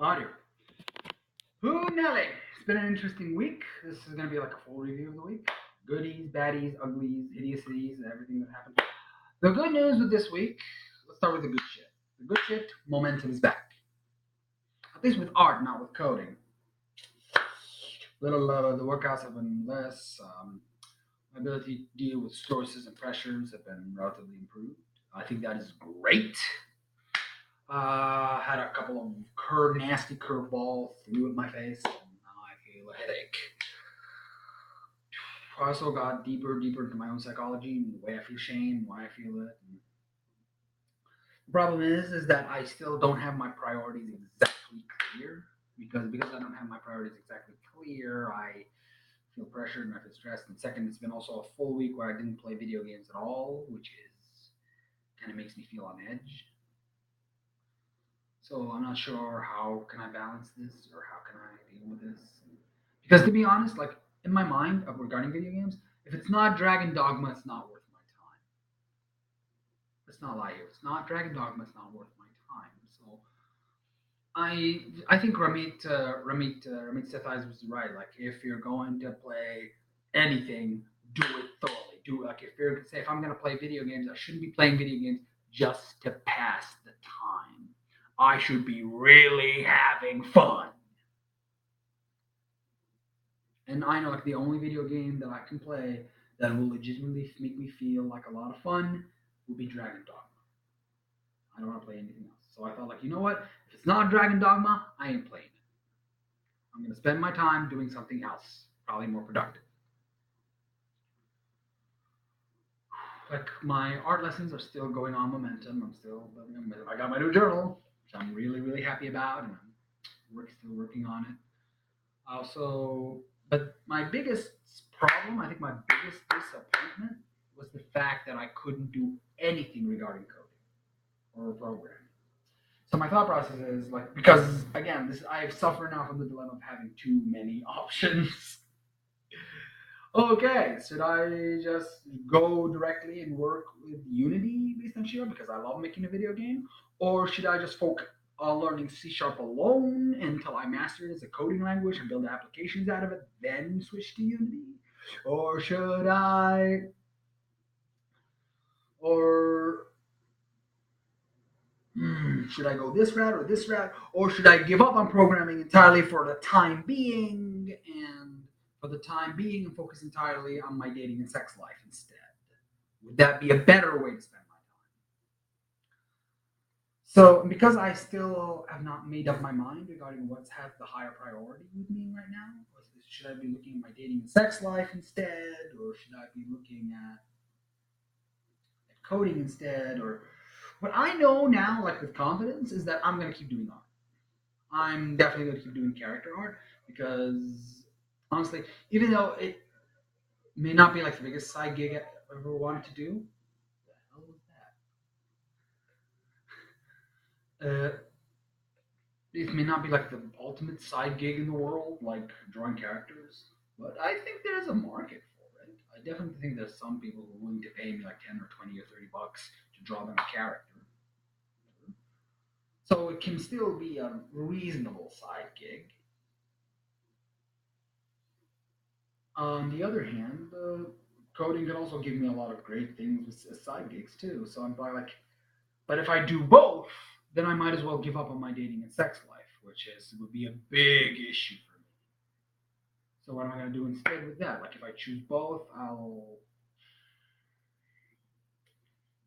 Audio. Who Nelly? It's been an interesting week. This is going to be like a full review of the week. Goodies, baddies, uglies, hideousities, everything that happened. The good news with this week, let's start with the good shit. The good shit, momentum is back. At least with art, not with coding. Little the workouts have been less. My ability to deal with sources and pressures have been relatively improved. I think that is great. Had a couple of nasty curveballs threw at my face, and now I feel a headache. I also got deeper into my own psychology and the way I feel shame, why I feel it. And the problem is that I still don't have my priorities exactly clear. Because I don't have my priorities exactly clear, I feel pressured and I feel stressed. And second, it's been also a full week where I didn't play video games at all, which is kind of makes me feel on edge. So I'm not sure how can I balance this or how can I deal with this. Because to be honest, like in my mind regarding video games, if it's not Dragon Dogma, it's not worth my time. Let's not lie here. It's not Dragon Dogma, it's not worth my time. So I think Ramit Sethais was right. Like if you're going to play anything, do it thoroughly. Do it like if I'm gonna play video games, I shouldn't be playing video games just to pass the time. I should be really having fun. And I know like the only video game that I can play that will legitimately make me feel like a lot of fun will be Dragon Dogma. I don't want to play anything else. So I thought like, you know what? If it's not Dragon Dogma, I ain't playing it. I'm gonna spend my time doing something else, probably more productive. Like my art lessons are still going on momentum. I'm still building them. I got my new journal, which I'm really happy about, and I'm still working on it. Also, but my biggest problem, I think my biggest disappointment was the fact that I couldn't do anything regarding coding or programming. So my thought process is like because again, this I suffer now from the dilemma of having too many options. Okay, should I just go directly and work with Unity based on Shira because I love making a video game, or should I just focus on learning C Sharp alone until I master it as a coding language and build applications out of it, then switch to Unity, or or should I go this route or this route, or should I give up on programming entirely for the time being and focus entirely on my dating and sex life instead? Would that be a better way to spend my time? So, because I still have not made up my mind regarding what's has the higher priority with me right now, should I be looking at my dating and sex life instead, or should I be looking at coding instead, or what I know now, like with confidence, is that I'm gonna keep doing art. I'm definitely going to keep doing character art because honestly, even though it may not be like the biggest side gig I ever wanted to do, what the hell was that? It may not be like the ultimate side gig in the world, like drawing characters, but I think there's a market for it. I definitely think there's some people who are willing to pay me like 10 or 20 or $30 to draw them a character. So it can still be a reasonable side gig. On the other hand, coding can also give me a lot of great things with side gigs too. So I'm probably like, but if I do both, then I might as well give up on my dating and sex life, which is would be a big issue for me. So what am I going to do instead with that? Like if I choose both, I'll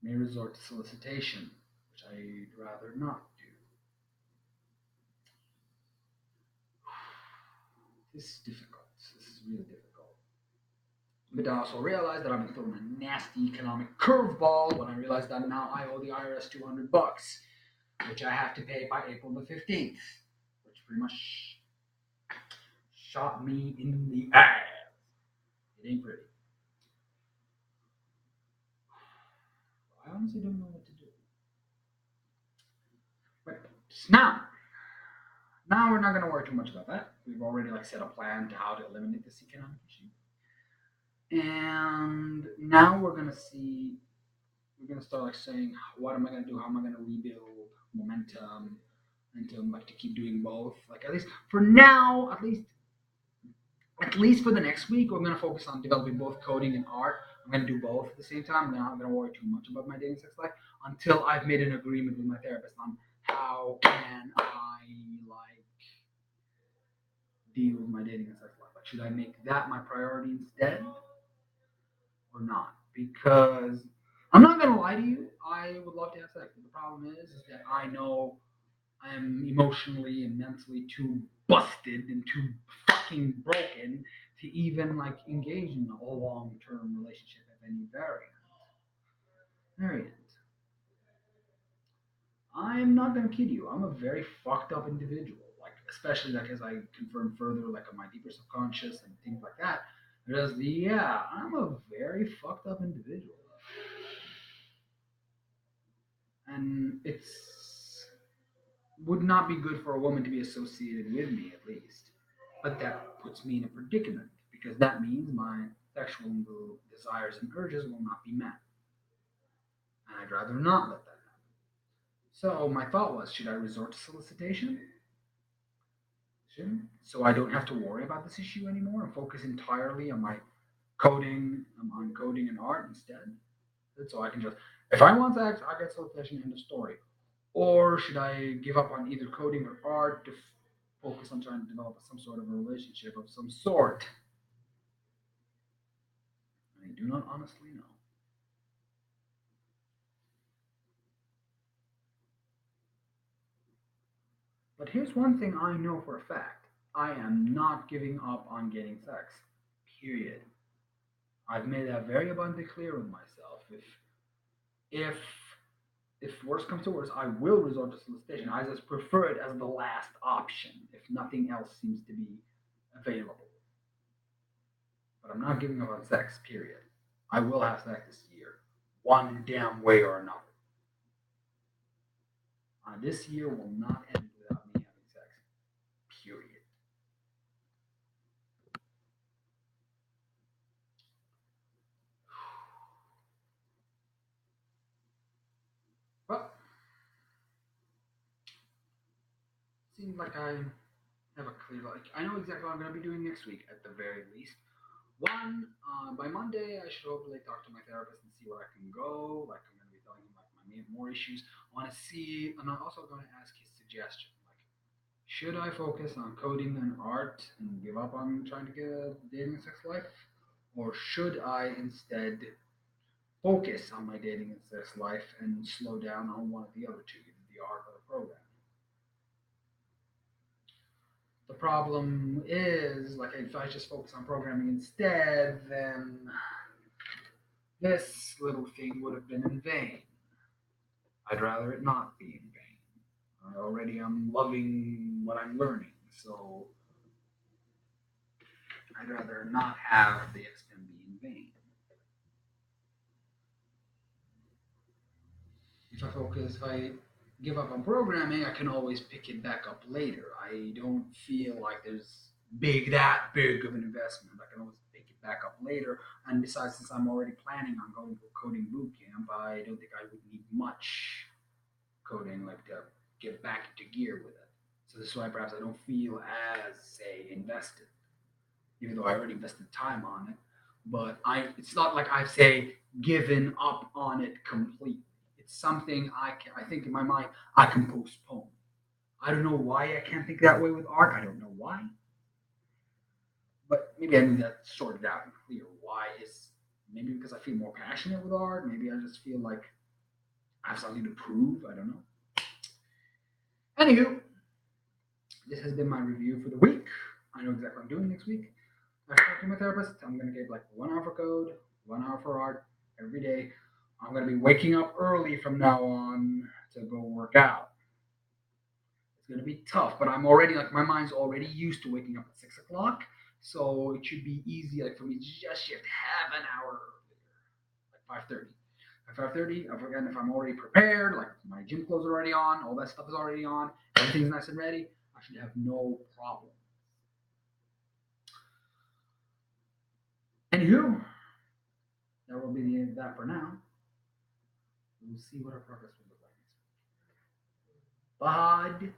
may resort to solicitation, which I'd rather not do. This is difficult. This is really difficult. But I also realized that I've been throwing a nasty economic curveball when I realized that now I owe the IRS $200, which I have to pay by April the 15th, which pretty much shot me in the ass. It ain't pretty. I honestly don't know what to do. But now we're not going to worry too much about that. We've already like set a plan to how to eliminate this economic issue. And now we're gonna start like saying what am I gonna do? How am I gonna rebuild momentum? and to keep doing both. Like at least for now, at least for the next week, I'm gonna focus on developing both coding and art. I'm gonna do both at the same time. I'm not gonna worry too much about my dating sex life until I've made an agreement with my therapist on how can I like deal with my dating and sex life. Like, should I make that my priority instead or not? Because I'm not gonna lie to you, I would love to have sex, but the problem is that I know I'm emotionally and mentally too busted and too fucking broken to even like engage in a long term relationship of any variant. I'm not gonna kid you. I'm a very fucked up individual. Like especially like as I confirm further, like on my deeper subconscious and things like that. Because yeah, I'm a very fucked up individual, and it's would not be good for a woman to be associated with me at least. But that puts me in a predicament because that means my sexual desires and urges will not be met. And I'd rather not let that happen. So my thought was, should I resort to solicitation? So I don't have to worry about this issue anymore and focus entirely on my coding and art instead. So I can just, if I want sex, I get solicitation, end of story. Or should I give up on either coding or art to focus on trying to develop some sort of a relationship of some sort? I do not honestly know. But here's one thing I know for a fact. I am not giving up on getting sex. Period. I've made that very abundantly clear with myself. If if worse comes to worse, I will resort to solicitation. I just prefer it as the last option if nothing else seems to be available. But I'm not giving up on sex, period. I will have sex this year, one damn way or another. This year will not end without me having sex, period. Well, seems like I have a clear, like, I know exactly what I'm going to be doing next week at the very least. One, by Monday, I should hopefully talk to my therapist and see where I can go. Like, I'm going to be telling him, like, my more issues. I want to see, and I'm also going to ask his suggestion. Like, should I focus on coding and art and give up on trying to get a dating and sex life? Or should I instead focus on my dating and sex life and slow down on one of the other two, either the art or the program? The problem is, like, if I just focus on programming instead, then this little thing would have been in vain. I'd rather it not be in vain. I already am loving what I'm learning, so I'd rather not have the XM be in vain. If I give up on programming, I can always pick it back up later. I don't feel like there's that big of an investment. I can always pick it back up later. And besides, since I'm already planning on going to a coding boot camp, I don't think I would need much coding like to get back into gear with it. So this is why perhaps I don't feel as say invested, even though I already invested time on it. But it's not like I've say given up on it completely. It's something I think in my mind I can postpone. I don't know why I can't think that way with art. I don't know why, but maybe I need that sorted out and clear. Why is maybe because I feel more passionate with art. Maybe I just feel like I have something to prove. I don't know. Anywho, this has been my review for the week. I know exactly what I'm doing next week. I talked to my therapist. I'm gonna get like 1 hour for code, 1 hour for art every day. I'm gonna be waking up early from now on to go work out. It's gonna be tough, but I'm already like my mind's already used to waking up at 6 o'clock, so it should be easy like for me to just shift half an hour earlier, like 5:30. At 5:30, again, if I'm already prepared, like my gym clothes are already on, all that stuff is already on, everything's nice and ready, I should have no problem. Anywho, that will be the end of that for now. We'll see what our progress will look like next week. Bye.